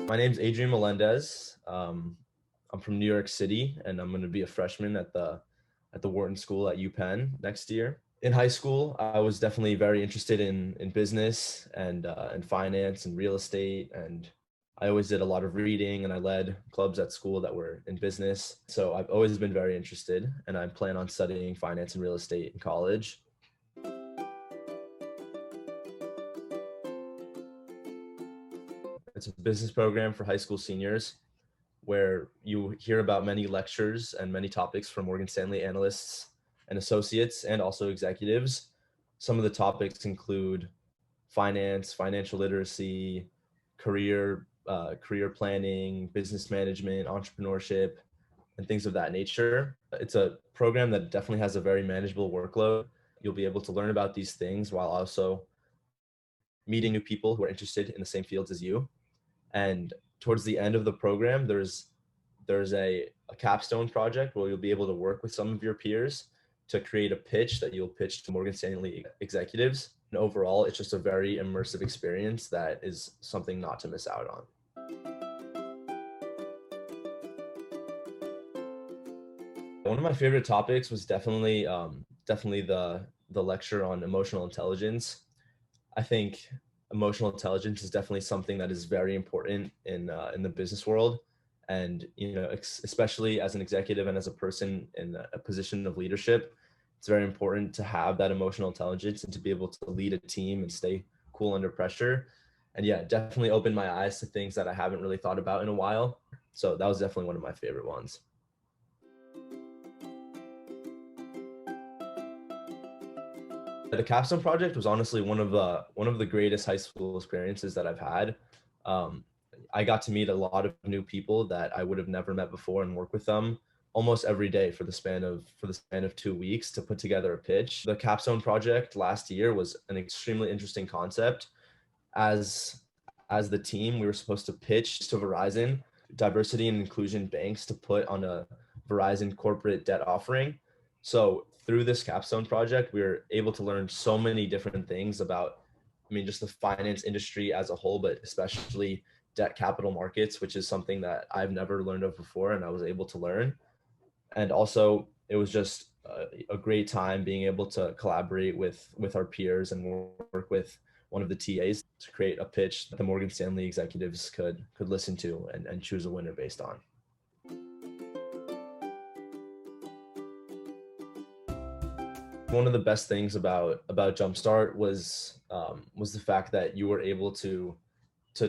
My name's Adrian Melendez. I'm from New York City, and I'm going to be a freshman at the Wharton School at UPenn next year. In high school, I was definitely very interested in business and finance and real estate, and I always did a lot of reading, and I led clubs at school that were in business. So I've always been very interested, and I plan on studying finance and real estate in college. It's a business program for high school seniors where you hear about many lectures and many topics from Morgan Stanley analysts and associates and also executives. Some of the topics include finance, financial literacy, career planning, business management, entrepreneurship, and things of that nature. It's a program that definitely has a very manageable workload. You'll be able to learn about these things while also meeting new people who are interested in the same fields as you. And towards the end of the program, there's a capstone project where you'll be able to work with some of your peers to create a pitch that you'll pitch to Morgan Stanley executives. And overall, it's just a very immersive experience that is something not to miss out on. One of my favorite topics was definitely the lecture on emotional intelligence. I think emotional intelligence is definitely something that is very important in the business world, and especially as an executive and as a person in a position of leadership, it's very important to have that emotional intelligence and to be able to lead a team and stay cool under pressure. And yeah, definitely opened my eyes to things that I haven't really thought about in a while. So that was definitely one of my favorite ones. The capstone project was honestly one of the greatest high school experiences that I've had. Um, I got to meet a lot of new people that I would have never met before and work with them almost every day for the span of 2 weeks to put together a pitch. The capstone project last year was an extremely interesting concept. As the team, we were supposed to pitch to Verizon diversity and inclusion banks to put on a Verizon corporate debt offering. So through this capstone project, we were able to learn so many different things about, just the finance industry as a whole, but especially debt capital markets, which is something that I've never learned of before, and I was able to learn. And also, it was just a great time being able to collaborate with our peers and work with one of the TAs to create a pitch that the Morgan Stanley executives could listen to and choose a winner based on. One of the best things about Jumpstart was the fact that you were able to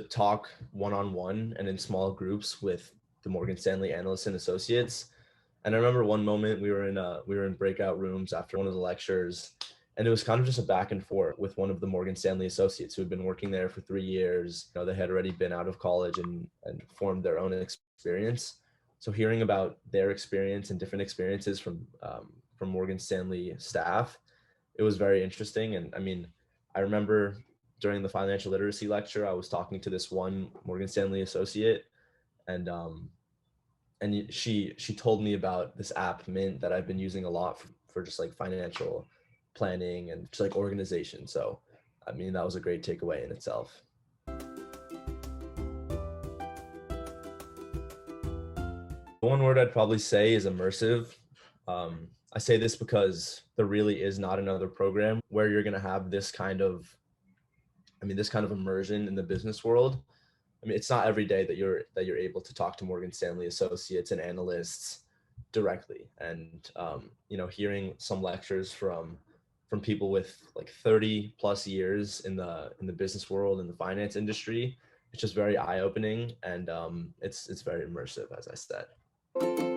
talk one-on-one and in small groups with the Morgan Stanley analysts and associates. And I remember one moment we were in breakout rooms after one of the lectures, and it was kind of just a back and forth with one of the Morgan Stanley associates who had been working there for 3 years. They had already been out of college and formed their own experience. So hearing about their experience and different experiences from Morgan Stanley staff, it was very interesting. And I remember during the financial literacy lecture, I was talking to this one Morgan Stanley associate, and she told me about this app Mint that I've been using a lot for just like financial planning and just like organization. So that was a great takeaway in itself. One word I'd probably say is immersive. I say this because there really is not another program where you're going to have this kind of immersion in the business world. It's not every day that you're able to talk to Morgan Stanley associates and analysts directly, and hearing some lectures from people with like 30 plus years in the business world, in the finance industry, it's just very eye opening, and it's very immersive, as I said.